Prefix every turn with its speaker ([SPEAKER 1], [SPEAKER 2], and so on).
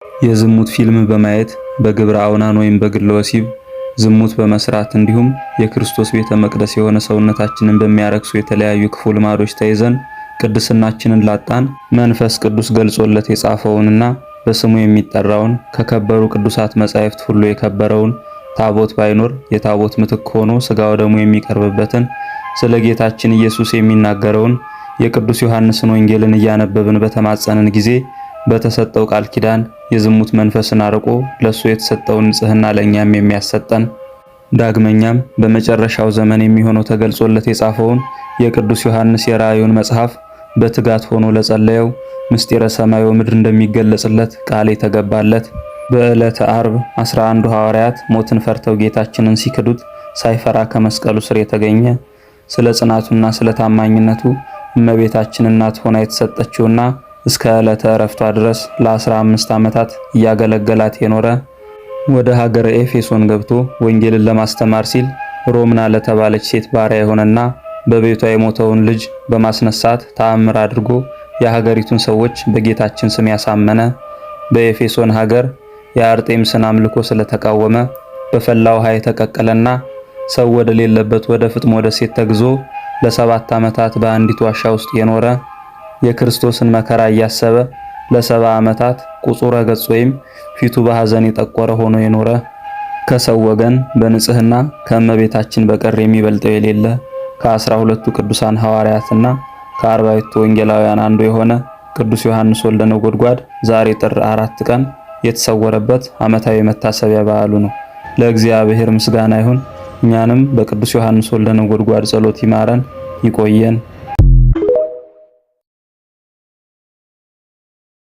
[SPEAKER 1] የዝሙት ፊልም በማየት በግብረ አውናን ወይም በግለ ወሲብ ዝሙት በመስራት እንዲሁም የክርስቶስ ቤተ መቅደስ የሆነ ሰውነታችንን በሚያረክሱ የተለያዩ ክፉ ልማዶች ተይዘን ቅድስናችንን ላጣን መንፈስ ቅዱስ ገልጾለት የጻፈውንና በስሙ የሚጠራውን ከከበሩ ቅዱሳት መጻሕፍት ሁሉ የከበረውን ታቦት ባይኖር የታቦት ምትክ ሆኖ ሥጋው ደሙ የሚቀርብበትን ስለ ጌታችን ኢየሱስ የሚናገረውን የቅዱስ ዮሐንስን ወንጌልን እያነበብን በተማጸንን ጊዜ በተሰጠው ቃል ኪዳን የዝሙት መንፈስን አርቆ ለሱ የተሰጠውን ንጽህና ለኛም የሚያሰጠን ዳግመኛም በመጨረሻው ዘመን የሚሆነው ተገልጾለት የጻፈውን የቅዱስ ዮሐንስ የራእዩን መጽሐፍ በትጋት ሆኖ ለጸለየው ምስጢረ ሰማዩ ምድር እንደሚገለጽለት ቃል የተገባለት በዕለተ ዓርብ 11 ሐዋርያት ሞትን ፈርተው ጌታችንን ሲክዱት ሳይፈራ ከመስቀሉ ስር የተገኘ ስለ ጽናቱና ስለ ታማኝነቱ እመቤታችን እናት ሆና የተሰጠችውና እስከ ዕለተ ዕረፍቷ ድረስ ለ15 ዓመታት እያገለገላት የኖረ ወደ ሀገረ ኤፌሶን ገብቶ ወንጌልን ለማስተማር ሲል ሮምና ለተባለች ሴት ባሪያ የሆነና በቤቷ የሞተውን ልጅ በማስነሳት ተአምር አድርጎ የሀገሪቱን ሰዎች በጌታችን ስም ያሳመነ በኤፌሶን ሀገር የአርጤምስን አምልኮ ስለተቃወመ በፈላ ውሃ የተቀቀለና ሰው ወደ ሌለበት ወደ ፍጥሞ ደሴት ተግዞ ለ7 ዓመታት በአንዲት ዋሻ ውስጥ የኖረ የክርስቶስን መከራ እያሰበ ለ70 ዓመታት ቁጹረ ገጽ ወይም ፊቱ በሐዘን የጠቆረ ሆኖ የኖረ ከሰው ወገን በንጽህና ከእመቤታችን በቀር የሚበልጠው የሌለ ከ12ቱ ቅዱሳን ሐዋርያትና ከ40ቱ ወንጌላውያን አንዱ የሆነ ቅዱስ ዮሐንስ ወልደ ነጎድጓድ ዛሬ ጥር 4 ቀን የተሰወረበት ዓመታዊ መታሰቢያ በዓሉ ነው። ለእግዚአብሔር ምስጋና ይሁን። እኛንም በቅዱስ ዮሐንስ ወልደ ነጎድጓድ ጸሎት ይማረን ይቆየን።